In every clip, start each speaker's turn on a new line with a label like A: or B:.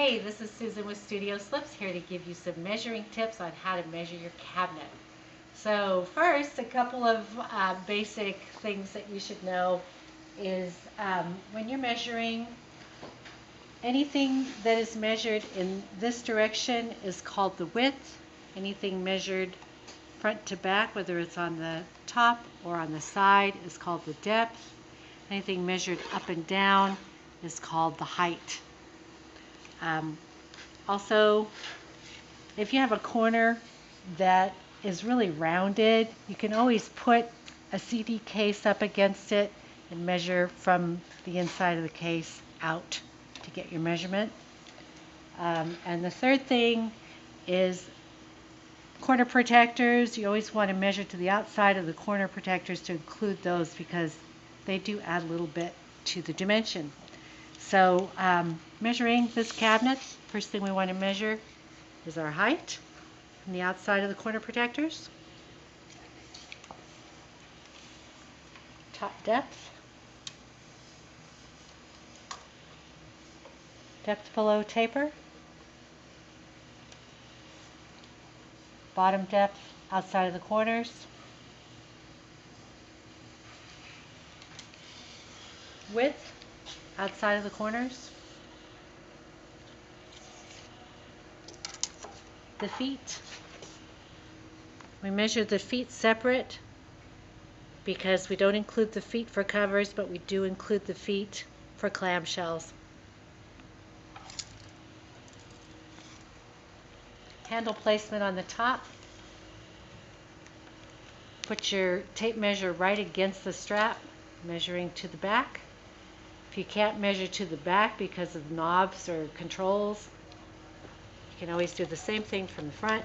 A: Hey, this is Susan with Studio Slips here to give you some measuring tips on how to measure your cabinet. So first, a couple of basic things that you should know is when you're measuring, anything that is measured in this direction is called the width. Anything measured front to back, whether it's on the top or on the side, is called the depth. Anything measured up and down is called the height. Also, if you have a corner that is really rounded, you can always put a CD case up against it and measure from the inside of the case out to get your measurement. And the third thing is corner protectors. You always want to measure to the outside of the corner protectors to include those because they do add a little bit to the dimension. So measuring this cabinet, first thing we want to measure is our height from the outside of the corner protectors, top depth, depth below taper, bottom depth outside of the corners, width outside of the corners, the feet. We measure the feet separate because we don't include the feet for covers, but we do include the feet for clamshells. Handle placement on the top. Put your tape measure right against the strap, measuring to the back. If you can't measure to the back because of knobs or controls, you can always do the same thing from the front.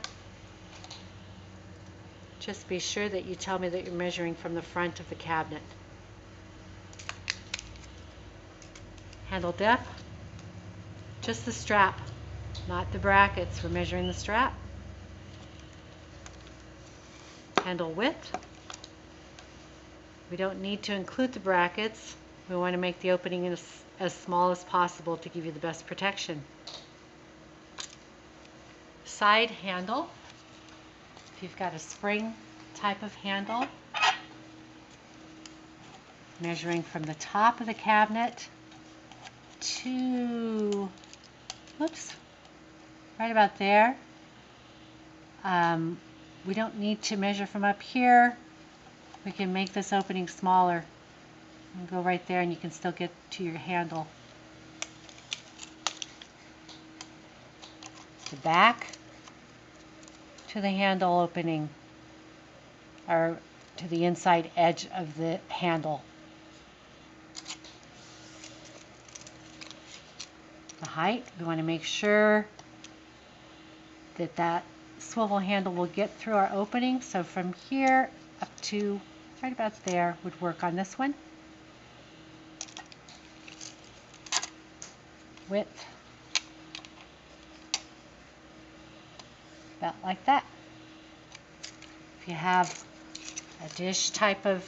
A: Just be sure that you tell me that you're measuring from the front of the cabinet. Handle depth, just the strap, not the brackets. We're measuring the strap. Handle width. We don't need to include the brackets. We want to make the opening as small as possible to give you the best protection. Side handle. If you've got a spring type of handle, measuring from the top of the cabinet to, whoops, right about there. We don't need to measure from up here. We can make this opening smaller. And go right there and you can still get to your handle. The back to the handle opening, or to the inside edge of the handle. The height, we want to make sure that that swivel handle will get through our opening. So from here up to right about there would work on this one. Width, about like that. If you have a dish type of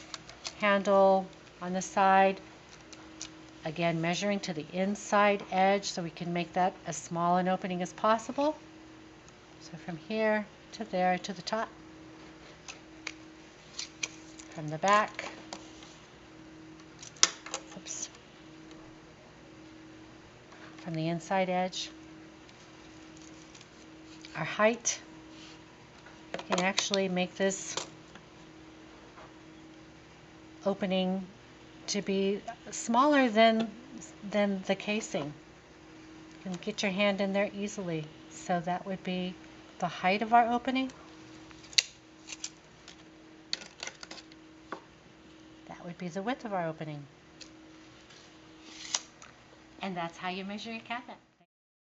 A: handle on the side, again measuring to the inside edge so we can make that as small an opening as possible. So from here to there to the top. From the back, oops, from the inside edge. Our height, you can actually make this opening to be smaller than the casing. You can get your hand in there easily. So that would be the height of our opening. That would be the width of our opening. And that's how you measure your cabinet.